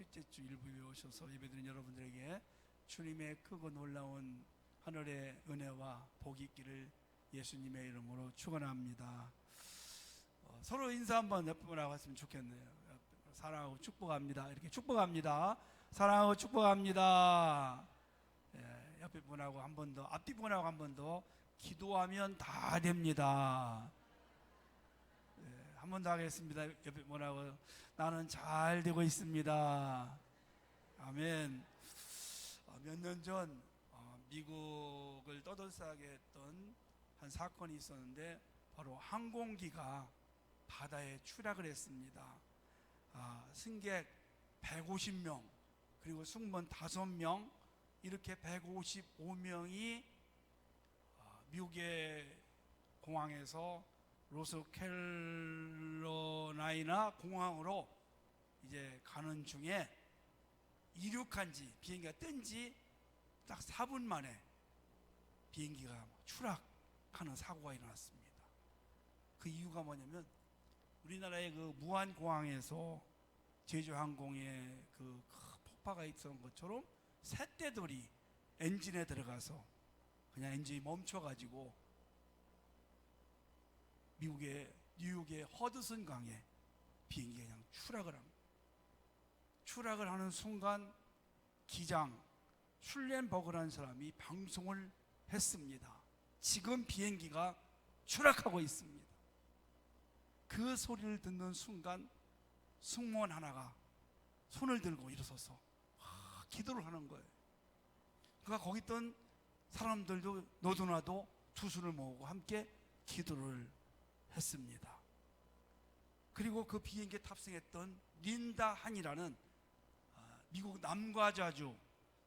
첫째 주 일부에 오셔서 예배드린 여러분들에게 주님의 크고 놀라운 하늘의 은혜와 복이 있기를 예수님의 이름으로 축원합니다. 서로 인사 한번 몇 번 하고 했으면 좋겠네요. 사랑하고 축복합니다. 이렇게 축복합니다. 사랑하고 축복합니다. 옆에 분하고 한 번 더, 앞뒤 분하고 한 번 더, 기도하면 다 됩니다. 한 번 더 하겠습니다. 옆에 분하고, 나는 잘 되고 있습니다. 아멘. 몇 년 전 미국을 떠들썩하게 했던 한 사건이 있었는데, 바로 항공기가 바다에 추락을 했습니다. 승객 150명, 그리고 승무원 5명, 이렇게 155명이 미국의 공항에서 노스캐롤라이나 공항으로 이제 가는 중에 이륙한지, 비행기가 뜬지 딱 4분 만에 비행기가 추락하는 사고가 일어났습니다. 그 이유가 뭐냐면, 우리나라의 그 무안공항에서 제주항공에 그 폭파가 있었던 것처럼 새떼들이 엔진에 들어가서 그냥 엔진이 멈춰가지고 미국의 뉴욕의 허드슨 강에 비행기가 그냥 추락을 하는 순간 기장 슐렌버그라는 사람이 방송을 했습니다. 지금 비행기가 추락하고 있습니다. 그 소리를 듣는 순간 승무원 하나가 손을 들고 일어서서 기도를 하는 거예요. 그러니까 거기 있던 사람들도 너도나도 두 손을 모으고 함께 기도를 했습니다. 그리고 그 비행기에 탑승했던 린다 한이라는 미국 남과 자주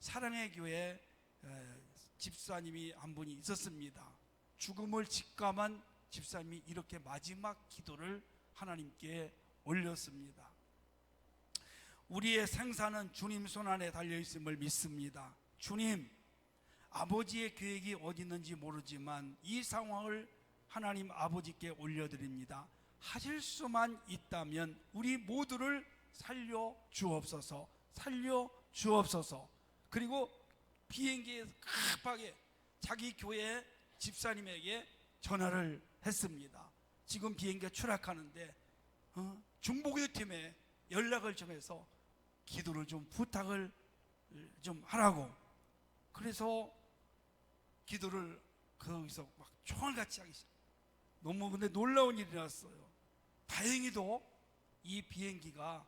사랑의 교회 집사님이 한 분이 있었습니다. 죽음을 직감한 집사님이 이렇게 마지막 기도를 하나님께 올렸습니다. 우리의 생사는 주님 손안에 달려있음을 믿습니다. 주님, 아버지의 계획이 어디 있는지 모르지만 이 상황을 하나님 아버지께 올려드립니다. 하실 수만 있다면 우리 모두를 살려 주옵소서. 그리고 비행기에서 급하게 자기 교회 집사님에게 전화를 했습니다. 지금 비행기가 추락하는데 중보기도 팀에 연락을 좀 해서 기도를 좀 부탁을 좀 하라고. 그래서 기도를 거기서 막 총알같이 하기 시작. 너무 근데 놀라운 일이 났어요. 다행히도 이 비행기가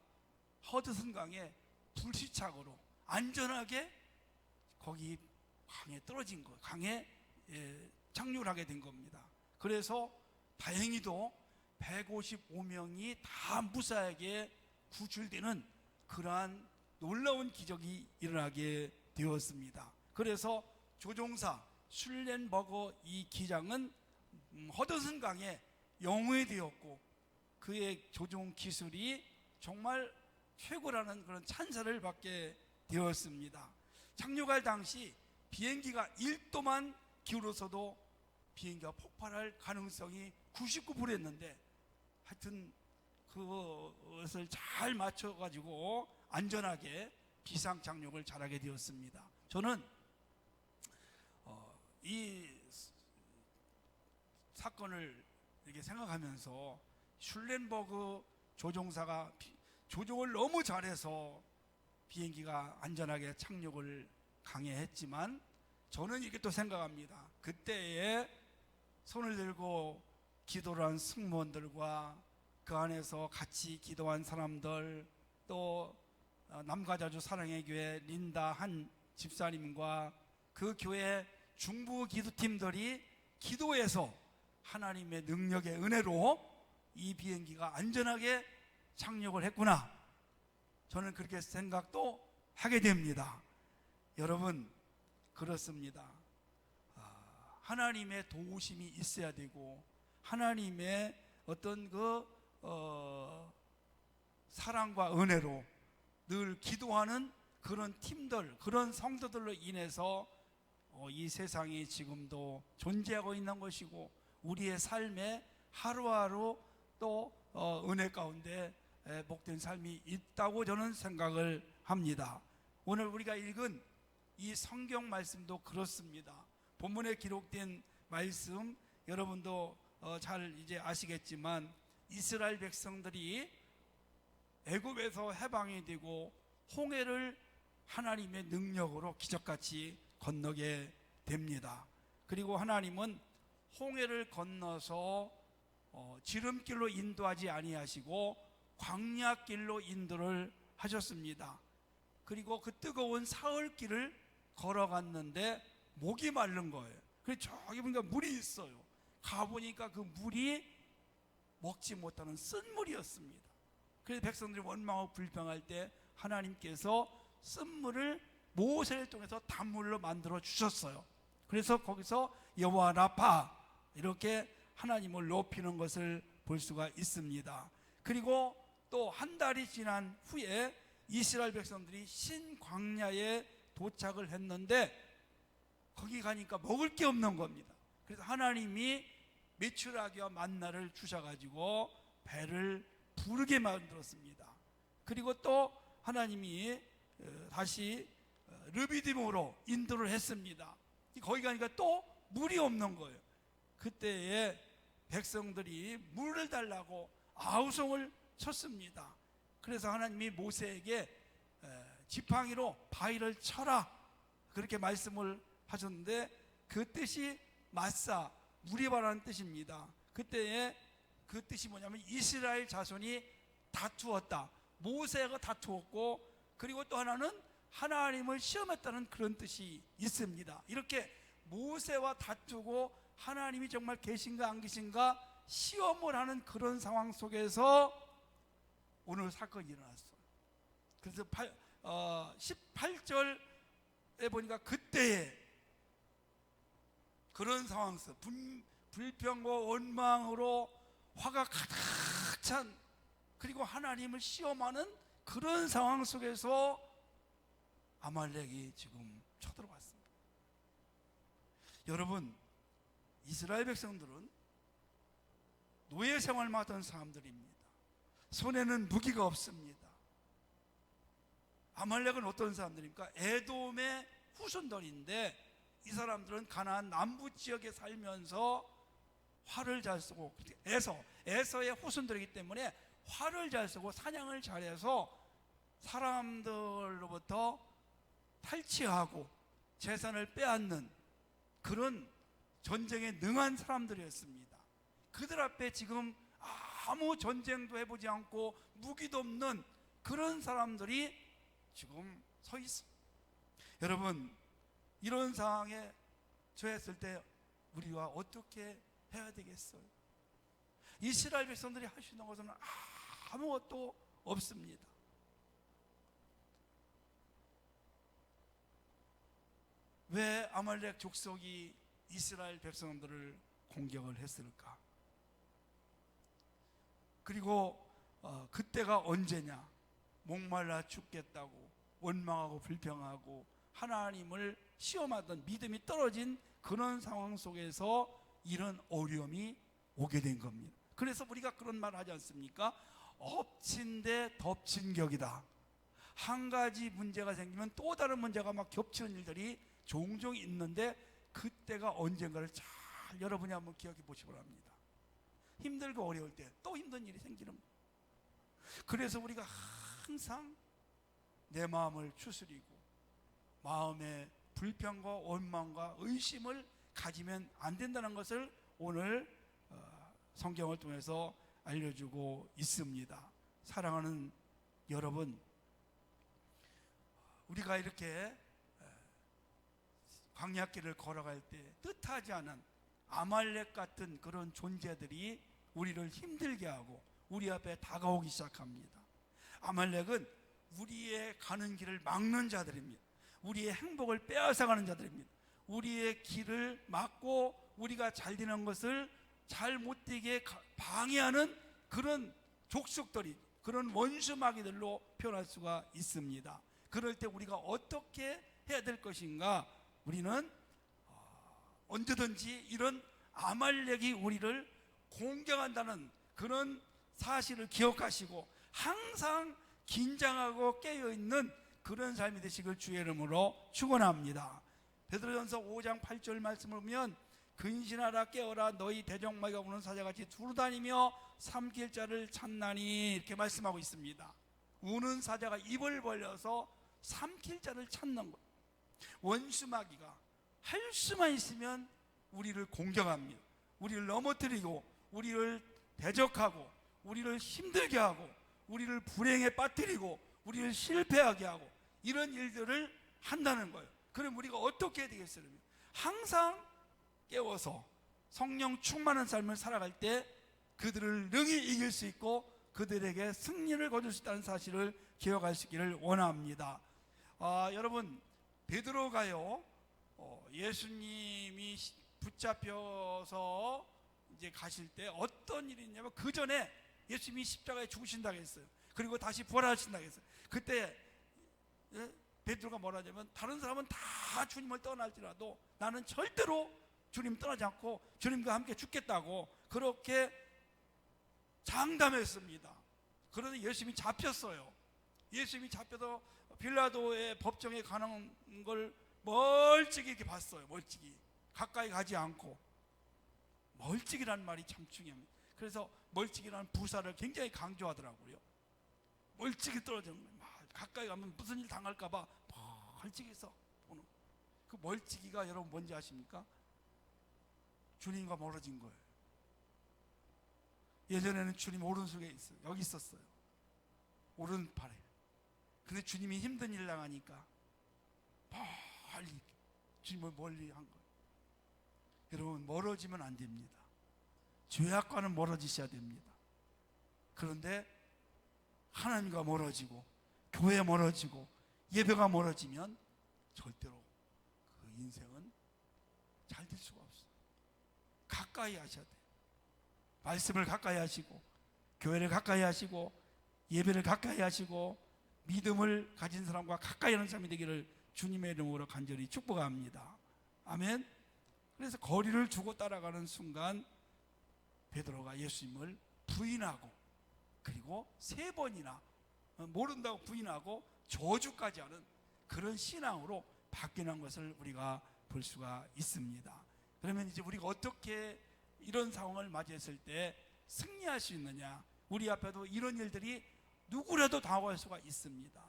허드슨 강에 불시착으로 안전하게 거기 강에 떨어진 거예요. 강에 착륙을 하게 된 겁니다. 그래서 다행히도 155명이 다 무사하게 구출되는 그러한 놀라운 기적이 일어나게 되었습니다. 그래서 조종사 슐렌버거 이 기장은 허드슨 강에 영웅이 되었고, 그의 조종 기술이 정말 최고라는 그런 찬사를 받게 되었습니다. 착륙할 당시 비행기가 1도만 기울어서도 비행기가 폭발할 가능성이 99%였는데, 하여튼 그것을 잘 맞춰가지고 안전하게 비상 착륙을 잘하게 되었습니다. 저는 이 사건을 이렇게 생각하면서 슐렌버그 조종사가 조종을 너무 잘해서 비행기가 안전하게 착륙을 강행했지만, 저는 이렇게 또 생각합니다. 그때에 손을 들고 기도를 한 승무원들과 그 안에서 같이 기도한 사람들, 또 남과자주 사랑의 교회 린다 한 집사님과 그 교회 중부 기도팀들이 기도해서 하나님의 능력의 은혜로 이 비행기가 안전하게 착륙을 했구나, 저는 그렇게 생각도 하게 됩니다. 여러분, 그렇습니다. 하나님의 도우심이 있어야 되고, 하나님의 어떤 사랑과 은혜로 늘 기도하는 그런 팀들, 그런 성도들로 인해서 이 세상이 지금도 존재하고 있는 것이고, 우리의 삶에 하루하루 또 은혜 가운데 복된 삶이 있다고 저는 생각을 합니다. 오늘 우리가 읽은 이 성경 말씀도 그렇습니다. 본문에 기록된 말씀 여러분도 잘 이제 아시겠지만 이스라엘 백성들이 애굽에서 해방이 되고 홍해를 하나님의 능력으로 기적같이 건너게 됩니다. 그리고 하나님은 홍해를 건너서 지름길로 인도하지 아니하시고 광야길로 인도를 하셨습니다. 그리고 그 뜨거운 사흘길을 걸어갔는데 목이 마른 거예요. 그래서 저기 보니까 물이 있어요. 가보니까 그 물이 먹지 못하는 쓴물이었습니다. 그래서 백성들이 원망하고 불평할 때 하나님께서 쓴물을 모세를 통해서 단물로 만들어 주셨어요. 그래서 거기서 여호와 라파 이렇게 하나님을 높이는 것을 볼 수가 있습니다. 그리고 또 한 달이 지난 후에 이스라엘 백성들이 신광야에 도착을 했는데 거기 가니까 먹을 게 없는 겁니다. 그래서 하나님이 메추라기와 만나를 주셔가지고 배를 부르게 만들었습니다. 그리고 또 하나님이 다시 르비딤으로 인도를 했습니다. 거기 가니까 또 물이 없는 거예요. 그때에 백성들이 물을 달라고 아우성을 쳤습니다. 그래서 하나님이 모세에게 지팡이로 바위를 쳐라 그렇게 말씀을 하셨는데 그 뜻이 마사 무리바라는 뜻입니다. 그때에 그 뜻이 뭐냐면 이스라엘 자손이 다투었다. 모세가 다투었고 그리고 또 하나는 하나님을 시험했다는 그런 뜻이 있습니다. 이렇게 모세와 다투고 하나님이 정말 계신가 안 계신가 시험을 하는 그런 상황 속에서 오늘 사건이 일어났어요. 그래서 18절에 보니까 그때에 그런 상황 속 불평과 원망으로 화가 가득 찬 그리고 하나님을 시험하는 그런 상황 속에서 아말렉이 지금 쳐들어왔습니다. 여러분, 이스라엘 백성들은 노예 생활만 하던 사람들입니다. 손에는 무기가 없습니다. 아말렉은 어떤 사람들입니까? 에돔의 후손들인데 이 사람들은 가나안 남부 지역에 살면서 활을 잘 쓰고 에서의 후손들이기 때문에 활을 잘 쓰고 사냥을 잘해서 사람들로부터 탈취하고 재산을 빼앗는 그런 전쟁에 능한 사람들이었습니다. 그들 앞에 지금 아무 전쟁도 해보지 않고 무기도 없는 그런 사람들이 지금 서 있어요. 여러분, 이런 상황에 처했을 때 우리가 어떻게 해야 되겠어요? 이스라엘 백성들이 할 수 있는 것은 아무것도 없습니다. 왜 아말렉 족속이 이스라엘 백성들을 공격을 했을까? 그리고 그때가 언제냐? 목말라 죽겠다고 원망하고 불평하고 하나님을 시험하던 믿음이 떨어진 그런 상황 속에서 이런 어려움이 오게 된 겁니다. 그래서 우리가 그런 말 하지 않습니까? 엎친 데 덮친 격이다. 한 가지 문제가 생기면 또 다른 문제가 막 겹치는 일들이 종종 있는데 그때가 언젠가를 잘 여러분이 한번 기억해 보시기 바랍니다. 힘들고 어려울 때 또 힘든 일이 생기는 거예요. 그래서 우리가 항상 내 마음을 추스리고 마음에 불평과 원망과 의심을 가지면 안 된다는 것을 오늘 성경을 통해서 알려주고 있습니다. 사랑하는 여러분, 우리가 이렇게 광야길을 걸어갈 때 뜻하지 않은 아말렉 같은 그런 존재들이 우리를 힘들게 하고 우리 앞에 다가오기 시작합니다. 아말렉은 우리의 가는 길을 막는 자들입니다. 우리의 행복을 빼앗아가는 자들입니다. 우리의 길을 막고 우리가 잘 되는 것을 잘 못 되게 방해하는 그런 족속들이, 그런 원수마귀들로 표현할 수가 있습니다. 그럴 때 우리가 어떻게 해야 될 것인가? 우리는 언제든지 이런 아말렉이 우리를 공격한다는 그런 사실을 기억하시고 항상 긴장하고 깨어있는 그런 삶이 되시길 주의 이름으로 축원합니다. 베드로전서 5장 8절 말씀을 보면 근신하라 깨어라 너희 대적마귀가 우는 사자같이 두루다니며 삼킬 자를 찾나니 이렇게 말씀하고 있습니다. 우는 사자가 입을 벌려서 삼킬 자를 찾는 거예요. 원수마귀가 할 수만 있으면 우리를 공격합니다. 우리를 넘어뜨리고 우리를 대적하고 우리를 힘들게 하고 우리를 불행에 빠뜨리고 우리를 실패하게 하고 이런 일들을 한다는 거예요. 그럼 우리가 어떻게 해야 되겠어요? 항상 깨워서 성령 충만한 삶을 살아갈 때 그들을 능히 이길 수 있고 그들에게 승리를 거둘 수 있다는 사실을 기억하시기를 원합니다. 여러분, 베드로가요, 예수님이 붙잡혀서 이제 가실 때 어떤 일이 있냐면 그 전에 예수님이 십자가에 죽으신다고 했어요. 그리고 다시 부활하신다고 했어요. 그때 베드로가 뭐라 하냐면 다른 사람은 다 주님을 떠날지라도 나는 절대로 주님 떠나지 않고 주님과 함께 죽겠다고 그렇게 장담했습니다. 그런데 예수님이 잡혔어요. 예수님이 잡혀서 빌라도의 법정에 가는 걸 멀찍이 이렇게 봤어요. 멀찍이 가까이 가지 않고. 멀찍이라는 말이 참 중요합니다. 그래서 멀찍이라는 부사를 굉장히 강조하더라고요. 멀찍이 떨어지는 거예요. 가까이 가면 무슨 일 당할까봐 멀찍이서 보는. 그 멀찍이가 여러분 뭔지 아십니까? 주님과 멀어진 거예요. 예전에는 주님 오른손에 있어요. 여기 있었어요. 오른팔에. 근데 주님이 힘든 일 당하니까 멀리 주님을 멀리 한 거예요. 여러분, 멀어지면 안 됩니다. 죄악과는 멀어지셔야 됩니다. 그런데 하나님과 멀어지고 교회 멀어지고 예배가 멀어지면 절대로 그 인생은 잘 될 수가 없어요. 가까이 하셔야 돼요. 말씀을 가까이 하시고 교회를 가까이 하시고 예배를 가까이 하시고 믿음을 가진 사람과 가까이 하는 사람이 되기를 주님의 이름으로 간절히 축복합니다. 아멘. 그래서 거리를 두고 따라가는 순간 베드로가 예수님을 부인하고 그리고 3번이나 모른다고 부인하고 저주까지 하는 그런 신앙으로 바뀌는 것을 우리가 볼 수가 있습니다. 그러면 이제 우리가 어떻게 이런 상황을 맞이했을 때 승리할 수 있느냐? 우리 앞에도 이런 일들이 누구라도 당할 수가 있습니다.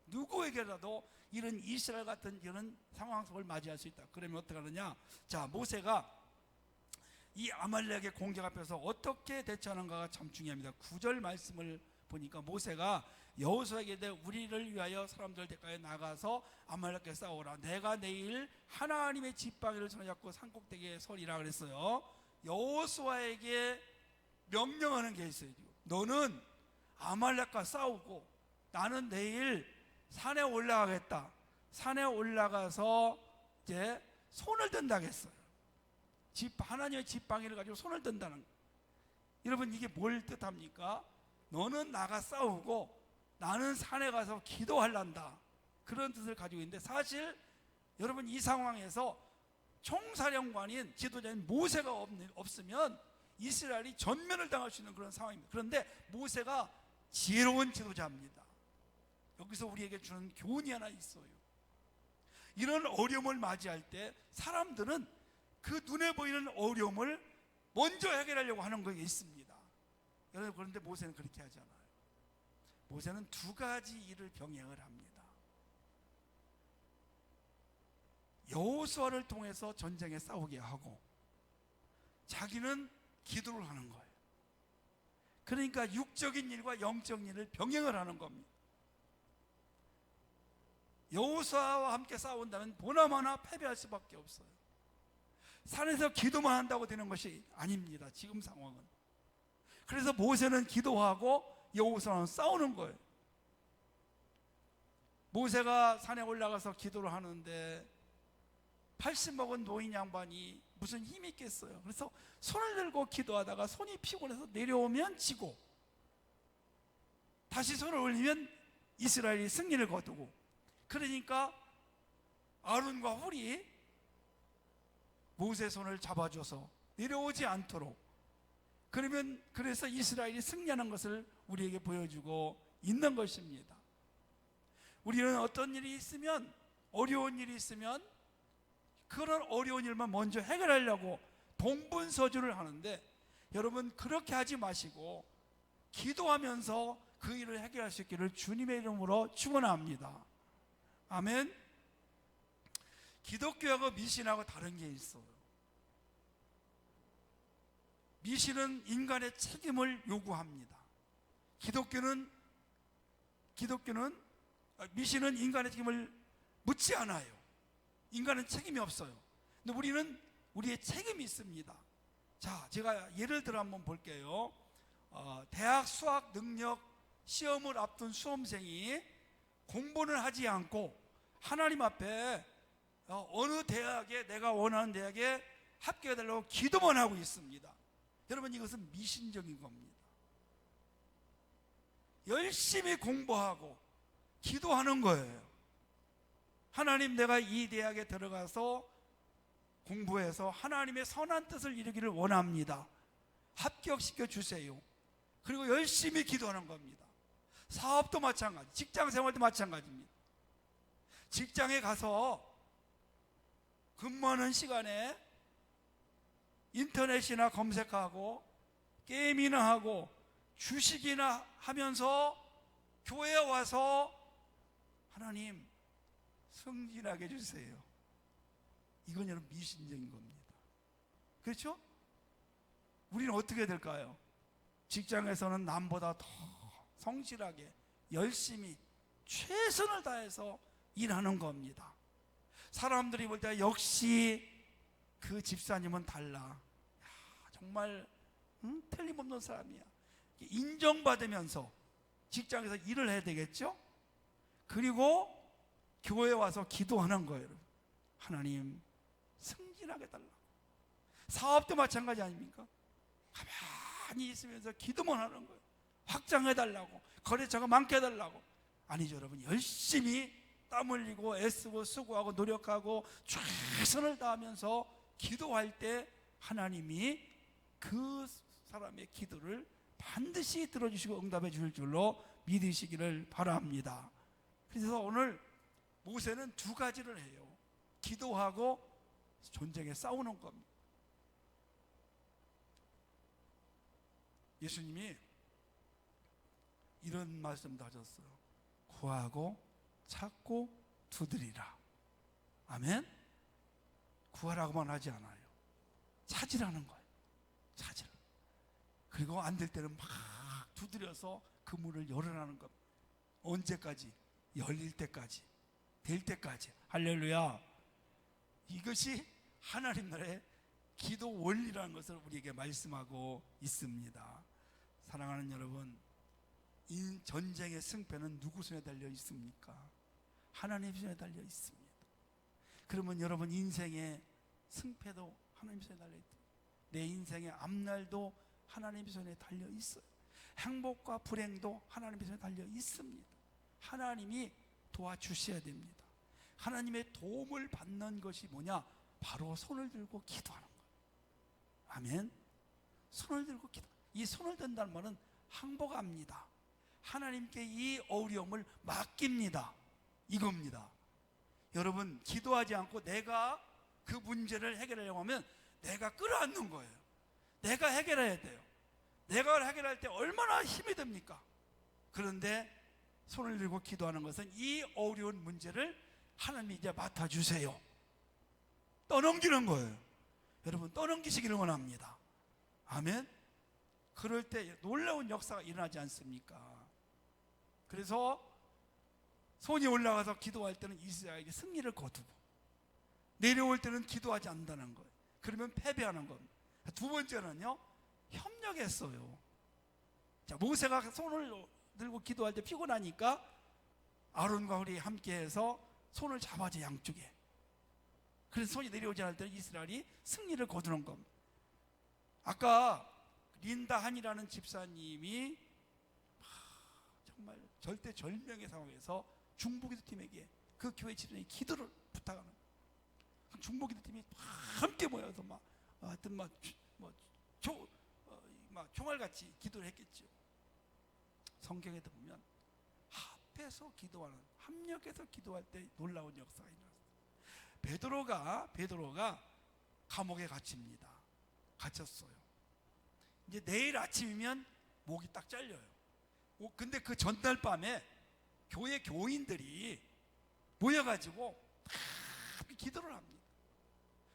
누구에게라도 이런 이스라엘 같은 이런 상황 속을 맞이할 수 있다. 그러면 어떻게 하느냐? 자, 모세가 이 아말렉의 공격 앞에서 어떻게 대처하는가가 참 중요합니다. 9절 말씀을 보니까 모세가 여호수아에게 우리를 위하여 사람들 대가에 나가서 아말렉과 싸우라. 내가 내일 하나님의 지팡이를 손잡고 산꼭대기에 서리라 그랬어요. 여호수아에게 명령하는 게 있어요. 너는 아말렉과 싸우고 나는 내일 산에 올라가겠다. 산에 올라가서 이제 손을 든다고 했어요. 하나님의 지팡이를 가지고 손을 든다는 거예요. 여러분, 이게 뭘 뜻합니까? 너는 나가 싸우고 나는 산에 가서 기도하란다. 그런 뜻을 가지고 있는데, 사실 여러분 이 상황에서 총사령관인 지도자인 모세가 없으면 이스라엘이 전면을 당할 수 있는 그런 상황입니다. 그런데 모세가 지혜로운 지도자입니다. 여기서 우리에게 주는 교훈이 하나 있어요. 이런 어려움을 맞이할 때 사람들은 그 눈에 보이는 어려움을 먼저 해결하려고 하는 것이 있습니다. 여러분, 그런데 모세는 그렇게 하지 않아요. 모세는 2가지 일을 병행을 합니다. 여호수아를 통해서 전쟁에 싸우게 하고 자기는 기도를 하는 거예요. 그러니까 육적인 일과 영적인 일을 병행을 하는 겁니다. 여호수아와 함께 싸운다면 보나마나 패배할 수밖에 없어요. 산에서 기도만 한다고 되는 것이 아닙니다. 지금 상황은. 그래서 모세는 기도하고 여호수아는 싸우는 거예요. 모세가 산에 올라가서 기도를 하는데 80 먹은 노인 양반이 무슨 힘이 있겠어요. 그래서 손을 들고 기도하다가 손이 피곤해서 내려오면 지고 다시 손을 올리면 이스라엘이 승리를 거두고, 그러니까 아론과 훌이 모세 손을 잡아줘서 내려오지 않도록 그래서 이스라엘이 승리하는 것을 우리에게 보여주고 있는 것입니다. 우리는 어떤 일이 있으면, 어려운 일이 있으면 그런 어려운 일만 먼저 해결하려고 동분서주를 하는데, 여러분 그렇게 하지 마시고 기도하면서 그 일을 해결할 수 있기를 주님의 이름으로 축원합니다. 아멘. 기독교하고 미신하고 다른 게 있어요. 미신은 인간의 책임을 요구합니다. 미신은 인간의 책임을 묻지 않아요. 인간은 책임이 없어요. 근데 우리는 우리의 책임이 있습니다. 자, 제가 예를 들어 한번 볼게요. 대학 수학 능력 시험을 앞둔 수험생이 공부를 하지 않고 하나님 앞에 어느 대학에, 내가 원하는 대학에 합격해달라고 기도만 하고 있습니다. 여러분, 이것은 미신적인 겁니다. 열심히 공부하고 기도하는 거예요. 하나님, 내가 이 대학에 들어가서 공부해서 하나님의 선한 뜻을 이루기를 원합니다. 합격시켜 주세요. 그리고 열심히 기도하는 겁니다. 사업도 마찬가지, 직장 생활도 마찬가지입니다. 직장에 가서 근무하는 시간에 인터넷이나 검색하고 게임이나 하고 주식이나 하면서 교회에 와서 하나님 승진하게 해주세요. 이건 여러분 미신적인 겁니다. 그렇죠? 우리는 어떻게 될까요? 직장에서는 남보다 더 성실하게 열심히 최선을 다해서 일하는 겁니다. 사람들이 볼 때 역시 그 집사님은 달라, 야, 정말 틀림없는 사람이야, 인정받으면서 직장에서 일을 해야 되겠죠? 그리고 교회에 와서 기도하는 거예요. 하나님 승진하게 달라고. 사업도 마찬가지 아닙니까? 가만히 있으면서 기도만 하는 거예요. 확장해달라고, 거래처가 많게 해달라고. 아니죠, 여러분. 열심히 땀 흘리고 애쓰고 수고하고 노력하고 최선을 다하면서 기도할 때 하나님이 그 사람의 기도를 반드시 들어주시고 응답해 주실 줄로 믿으시기를 바랍니다. 그래서 오늘 모세는 두 가지를 해요. 기도하고 전쟁에 싸우는 겁니다. 예수님이 이런 말씀도 하셨어요. 구하고 찾고 두드리라. 아멘. 구하라고만 하지 않아요. 찾으라는 거예요. 찾으라. 그리고 안 될 때는 막 두드려서 그 문을 열어라는 겁니다. 언제까지? 열릴 때까지, 될 때까지. 할렐루야. 이것이 하나님 나라의 기도 원리라는 것을 우리에게 말씀하고 있습니다. 사랑하는 여러분, 이 전쟁의 승패는 누구 손에 달려 있습니까? 하나님 손에 달려 있습니다. 그러면 여러분 인생의 승패도 하나님 손에 달려 있다. 내 인생의 앞날도 하나님 손에 달려 있어요. 행복과 불행도 하나님 손에 달려 있습니다. 하나님이 도와주셔야 됩니다. 하나님의 도움을 받는 것이 뭐냐? 바로 손을 들고 기도하는 거예요. 아멘. 손을 들고 기도. 이 손을 든다는 말은 항복합니다. 하나님께 이 어려움을 맡깁니다. 이겁니다. 여러분, 기도하지 않고 내가 그 문제를 해결하려고 하면 내가 끌어안는 거예요. 내가 해결해야 돼요. 내가 해결할 때 얼마나 힘이 듭니까? 그런데 손을 들고 기도하는 것은 이 어려운 문제를 하나님이 이제 맡아주세요. 떠넘기는 거예요. 여러분, 떠넘기시기를 원합니다. 아멘. 그럴 때 놀라운 역사가 일어나지 않습니까? 그래서 손이 올라가서 기도할 때는 이스라엘에게 승리를 거두고, 내려올 때는 기도하지 않는다는 거예요. 그러면 패배하는 겁니다. 두 번째는요, 협력했어요. 자, 모세가 손을 들고 기도할 때 피곤하니까 아론과 홀이 함께해서 손을 잡아줘, 양쪽에. 그래서 손이 내려오지 않을 때 이스라엘이 승리를 거두는 겁니다. 아까 린다한이라는 집사님이 정말 절대절명의 상황에서 중보기도팀에게 그 교회 지도자의 기도를 부탁하는, 중보기도팀이 함께 모여서 하여튼 막 총알같이 기도를 했겠죠. 성경에도 보면 합해서 기도하는, 합력해서 기도할 때 놀라운 역사가 일어났어요. 베드로가 감옥에 갇혔어요. 이제 내일 아침이면 목이 딱 잘려요. 근데 그 전날 밤에 교회 교인들이 모여가지고 다 기도를 합니다.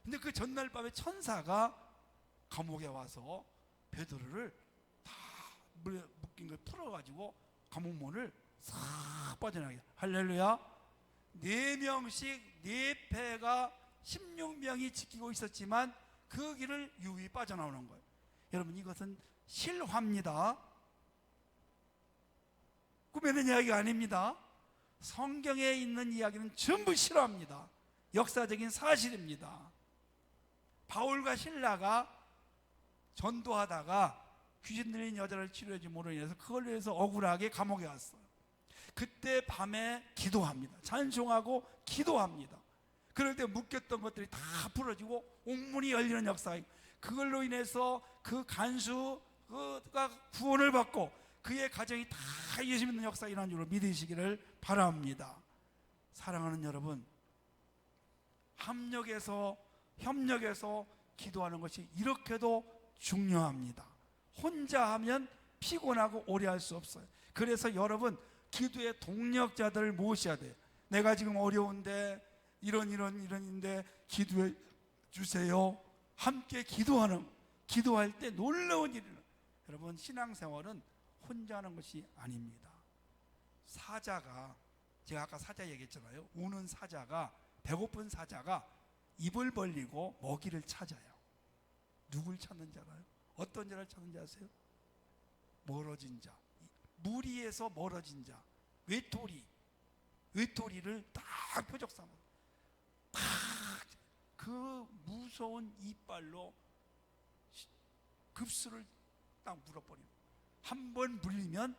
근데 그 전날 밤에 천사가 감옥에 와서 베드로를 다 물에 묶인 걸 풀어가지고 감옥문을 싹 빠져나가게. 할렐루야. 4명씩 4패가 16명이 지키고 있었지만 그 길을 유유히 빠져나오는 거예요. 여러분, 이것은 실화입니다. 꾸며낸 이야기가 아닙니다. 성경에 있는 이야기는 전부 실화입니다. 역사적인 사실입니다. 바울과 실라가 전도하다가 귀신 들린 여자를 치료해줌으로 인해서 그걸로 해서 억울하게 감옥에 왔어요. 그때 밤에 기도합니다. 찬송하고 기도합니다. 그럴 때 묶였던 것들이 다 풀어지고 옥문이 열리는 역사, 그걸로 인해서 그 간수가 구원을 받고 그의 가정이 다 예수 믿는 역사가 일어난 줄로 믿으시기를 바랍니다. 사랑하는 여러분, 협력해서 기도하는 것이 이렇게도 중요합니다. 혼자 하면 피곤하고 오래 할 수 없어요. 그래서 여러분, 기도의 동력자들을 모셔야 돼요. 내가 지금 어려운데 이런인데 기도해 주세요. 함께 기도할 때 놀라운 일이 일어나요. 여러분, 신앙생활은 혼자 하는 것이 아닙니다. 사자가, 제가 아까 사자 얘기했잖아요. 우는 사자가, 배고픈 사자가 입을 벌리고 먹이를 찾아요. 누굴 찾는지 알아요? 어떤 자를 찾는지 아세요? 멀어진 자, 무리에서 멀어진 자, 외톨이를 딱 표적 삼아 그 무서운 이빨로 급수를 딱 물어버리고, 한 번 물리면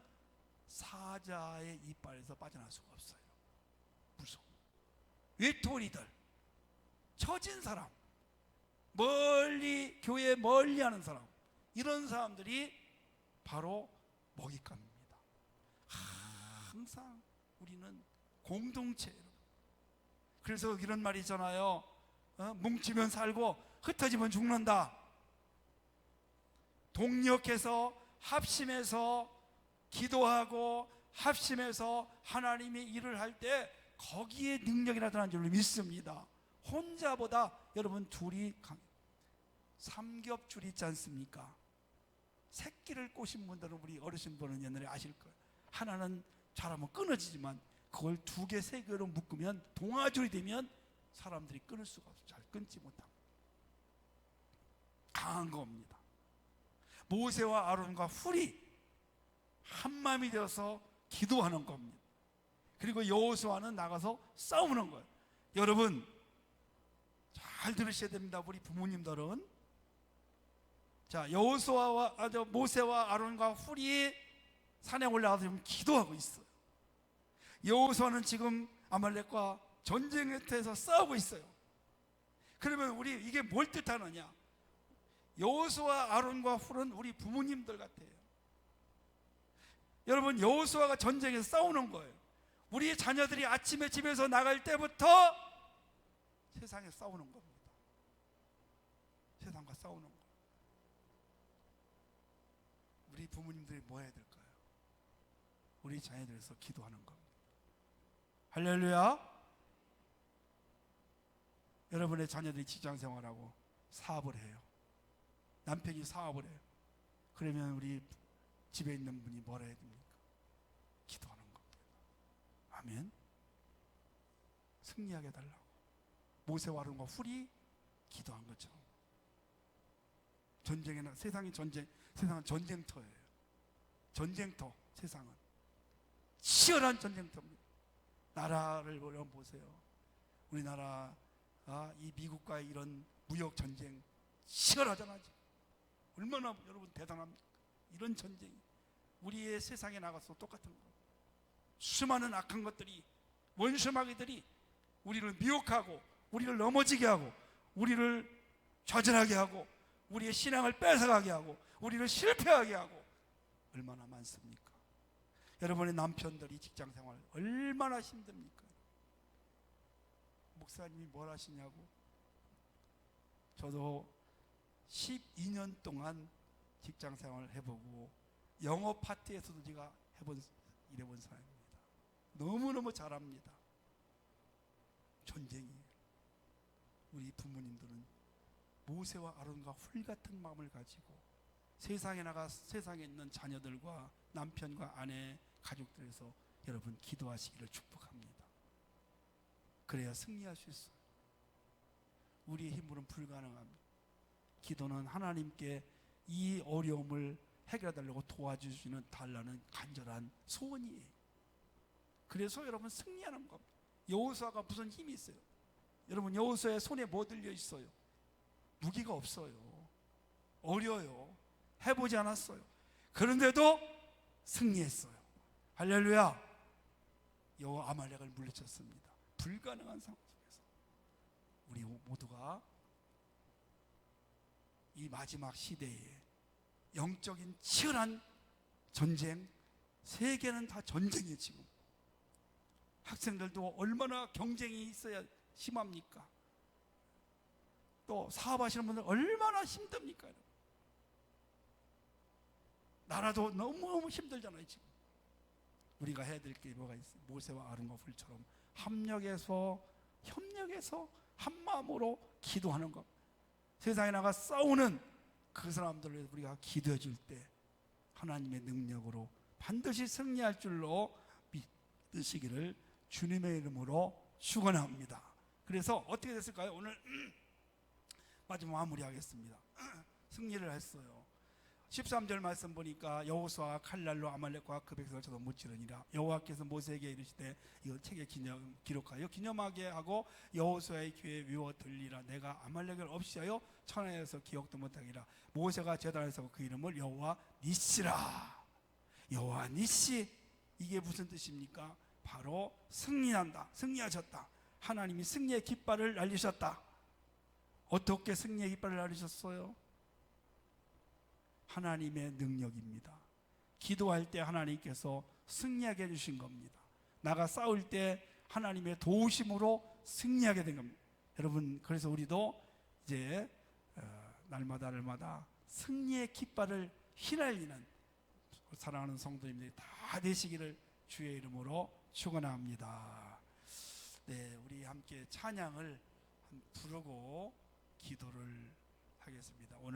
사자의 이빨에서 빠져나올 수가 없어요. 무서워. 외톨이들, 처진 사람, 교회 멀리 하는 사람, 이런 사람들이 바로 먹잇감입니다. 항상 우리는 공동체예요. 그래서 이런 말이 있잖아요. 뭉치면 살고 흩어지면 죽는다. 동력해서 합심해서 기도하고 합심해서 하나님의 일을 할 때 거기에 능력이 나타나는 줄로 믿습니다. 혼자보다 여러분 둘이 삼겹줄 있지 않습니까? 새끼를 꼬신 분들은, 우리 어르신분은 옛날에 아실 거예요. 하나는 잘하면 끊어지지만 그걸 2개, 3개로 묶으면 동아줄이 되면 사람들이 끊을 수가 없어요. 잘 끊지 못합니다. 강한 겁니다. 모세와 아론과 훌이 한마음이 되어서 기도하는 겁니다. 그리고 여호수아는 나가서 싸우는 거예요. 여러분, 잘 들으셔야 됩니다. 우리 부모님들은. 자, 모세와 아론과 훌이 산에 올라가서 지금 기도하고 있어요. 여호수아는 지금 아말렉과 전쟁터에서 싸우고 있어요. 그러면 우리 이게 뭘 뜻하느냐? 여호수아, 아론과 훌은 우리 부모님들 같아요. 여러분, 여호수아가 전쟁에서 싸우는 거예요. 우리 자녀들이 아침에 집에서 나갈 때부터 세상에 싸우는 겁니다. 세상과 싸우는 거예요. 우리 부모님들이 뭐 해야 될까요? 우리 자녀들에서 기도하는 겁니다. 할렐루야. 여러분의 자녀들이 직장생활하고 사업을 해요. 남편이 사업을 해요. 그러면 우리 집에 있는 분이 뭐라 해야 됩니까? 기도하는 겁니다. 아멘. 승리하게 해달라고. 모세와 아론과 훌이 기도한 것처럼. 세상은 전쟁터예요. 전쟁터, 세상은 치열한 전쟁터입니다. 나라를 보세요. 우리나라, 이 미국과의 이런 무역 전쟁 치열하잖아요. 얼마나 여러분 대단합니까? 이런 전쟁이 우리의 세상에 나가서 똑같은 거. 수많은 악한 것들이, 원수마귀들이 우리를 미혹하고, 우리를 넘어지게 하고, 우리를 좌절하게 하고, 우리의 신앙을 뺏어가게 하고, 우리를 실패하게 하고 얼마나 많습니까? 여러분의 남편들이 직장생활 얼마나 힘듭니까? 목사님이 뭘 하시냐고? 저도 12년 동안 직장생활을 해보고 영어 파트에서도 제가 일해본 사람입니다. 너무너무 잘합니다. 전쟁이에요. 우리 부모님들은 모세와 아론과 훌 같은 마음을 가지고 세상에 나가 세상에 있는 자녀들과 남편과 아내, 가족들에서 여러분 기도하시기를 축복합니다. 그래야 승리할 수 있어요. 우리의 힘으로는 불가능합니다. 기도는 하나님께 이 어려움을 해결해달라고 도와주시는 달라는 간절한 소원이에요. 그래서 여러분 승리하는 겁니다. 여호수아가 무슨 힘이 있어요? 여러분 여호수아의 손에 뭐 들려 있어요? 무기가 없어요. 어려요. 해보지 않았어요. 그런데도 승리했어요. 할렐루야. 여호와 아말렉을 물리쳤습니다. 불가능한 상황 속에서 우리 모두가 이 마지막 시대에 영적인 치열한 전쟁, 세계는 다 전쟁이에요. 지금 학생들도 얼마나 경쟁이 있어야 심합니까? 또 사업하시는 분들 얼마나 힘듭니까? 나라도 너무너무 힘들잖아요. 지금 우리가 해야 될 게 뭐가 있어요? 모세와 아론과 훌처럼 협력해서 한 마음으로 기도하는 것. 세상에 나가 싸우는 그 사람들을 위해서 우리가 기도해 줄 때 하나님의 능력으로 반드시 승리할 줄로 믿으시기를 주님의 이름으로 축원합니다. 그래서 어떻게 됐을까요? 오늘 마지막 마무리하겠습니다. 승리를 했어요. 13절 말씀 보니까 여호수아가 칼날로 아말렉과 그 백성을 쳐서 무찌르니라. 여호와께서 모세에게 이르시되 이거 책에 기록하여 기념하게 하고 여호수아의 귀에 외워 들리라. 내가 아말렉을 없이하여 천하에서 기억도 못하기라. 모세가 제단에서 그 이름을 여호와 니시라. 여호와 니시, 이게 무슨 뜻입니까? 바로 승리한다, 승리하셨다. 하나님이 승리의 깃발을 날리셨다. 어떻게 승리의 깃발을 날리셨어요? 하나님의 능력입니다. 기도할 때 하나님께서 승리하게 해주신 겁니다. 나가 싸울 때 하나님의 도우심으로 승리하게 된 겁니다. 여러분, 그래서 우리도 이제 날마다 승리의 깃발을 휘날리는 사랑하는 성도님들이 다 되시기를 주의 이름으로 축원합니다. 네, 우리 함께 찬양을 부르고 기도를 하겠습니다. 오늘